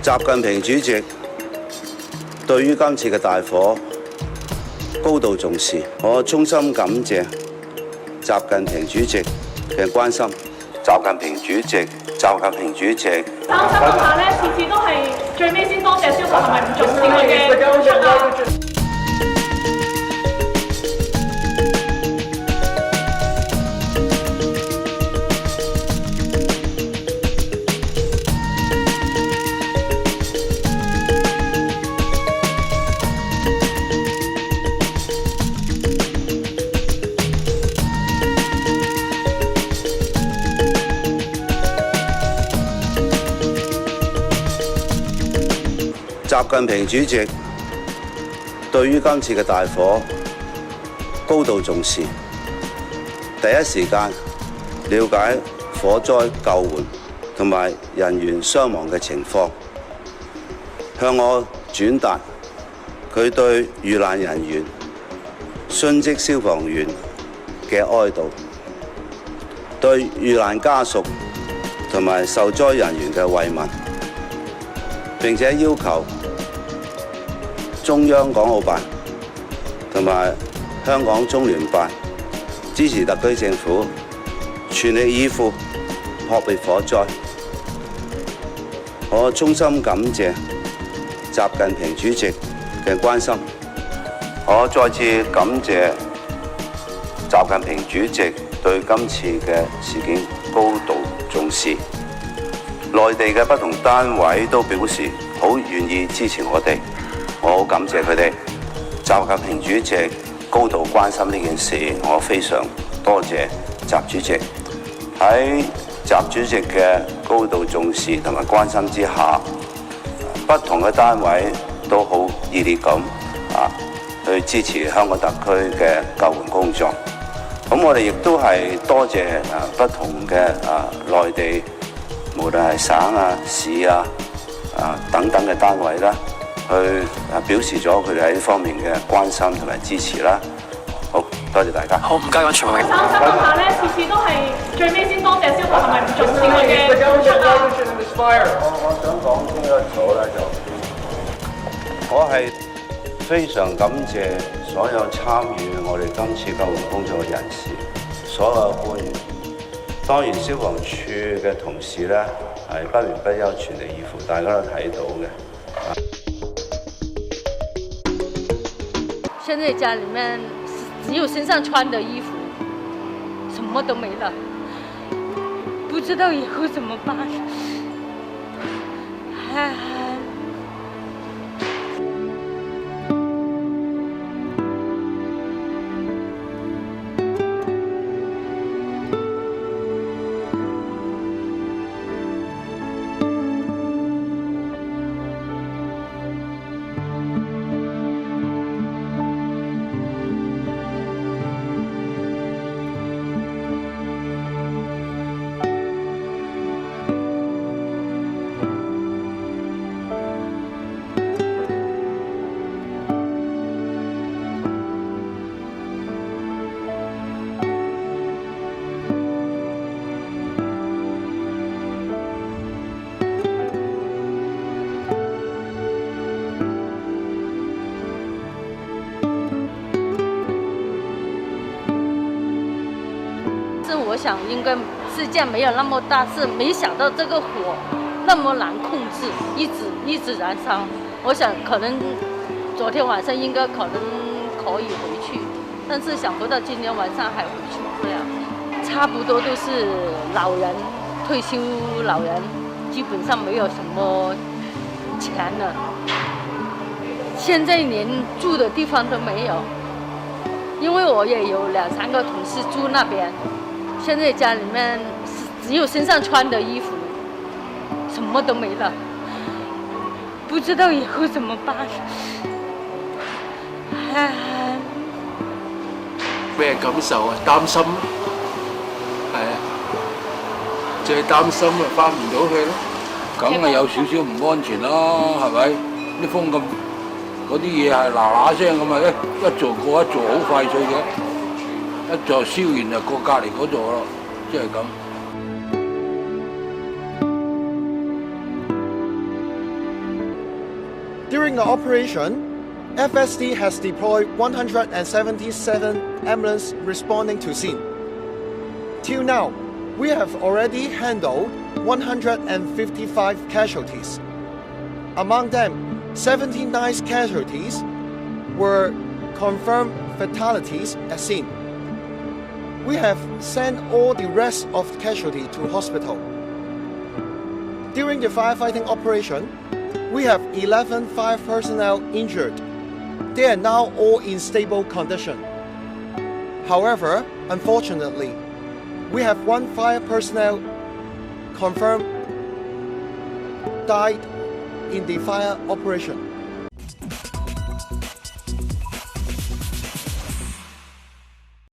習近平主席對於今次嘅大火高度重視，我衷心感謝習近平主席嘅關心。習近平主席，習近平主席。擔心嘅話咧，次次都係最尾先多謝消防，係咪唔重視佢嘅付出啊？習近平主席對於今次嘅大火高度重視，第一時間了解火災救援同埋人員傷亡嘅情況，向我轉達佢對遇難人員、殉職消防員嘅哀悼，對遇難家屬同埋受災人員嘅慰問，並且要求中央港澳辦同埋香港中聯辦支持特區政府全力以赴撲滅火災。我衷心感謝習近平主席嘅關心，我再次感謝習近平主席對今次嘅事件高度重視。內地嘅不同單位都表示好願意支持我哋，我好感謝佢哋。習近平主席高度關心呢件事，我非常多謝習主席。喺習主席嘅高度重視同埋關心之下，不同嘅單位都好熱烈咁去支持香港特區嘅救援工作。咁我哋亦都係多謝不同嘅內地，無論係省啊、市啊、等等嘅單位啦，去表示咗佢哋喺呢方面嘅關心同埋支持啦。好，多謝大家。好，唔該，全部。擔心嘅話咧，次次都係最尾先多謝消防，係咪唔重視佢嘅付出啊？我想講清楚咧，我係非常感謝所有參與我哋今次救援工作嘅人士，所有官員。當然消防處嘅同事咧係不眠不休，全力以赴，大家都睇到嘅。現在家裡面只有身上穿的衣服，什麼都沒了，不知道以後怎麼辦。我想應該事件沒有那麼大，是沒想到這個火那麼難控制，一直燃燒。我想可能昨天晚上應該可能可以回去，但是想不到今天晚上還回去不了。差不多都是老人，退休老人，基本上沒有什麼錢了。現在連住的地方都沒有，因為我也有2、3個同事住那邊。現在家裡面只有身上穿的衣服，什麼都沒了，不知道以後怎麼辦。咩感受啊？擔心，係啊，最擔心啊，翻唔到去咯。梗係有少少唔安全啦，係咪？啲風咁，嗰啲嘢係嗱聲咁啊，一座過一座好快脆嘅。一座燒完就過隔離嗰座咯，即係咁。During the operation, FSD has deployed 177 ambulances responding to scene. Till now, we have already handled 155 casualties. Among them, 79 casualties were confirmed fatalities at scene. We have sent all the rest of the casualties to hospital. During the firefighting operation, we have 11 fire personnel injured. They are now all in stable condition. However, unfortunately, we have one fire personnel confirmed died in the fire operation.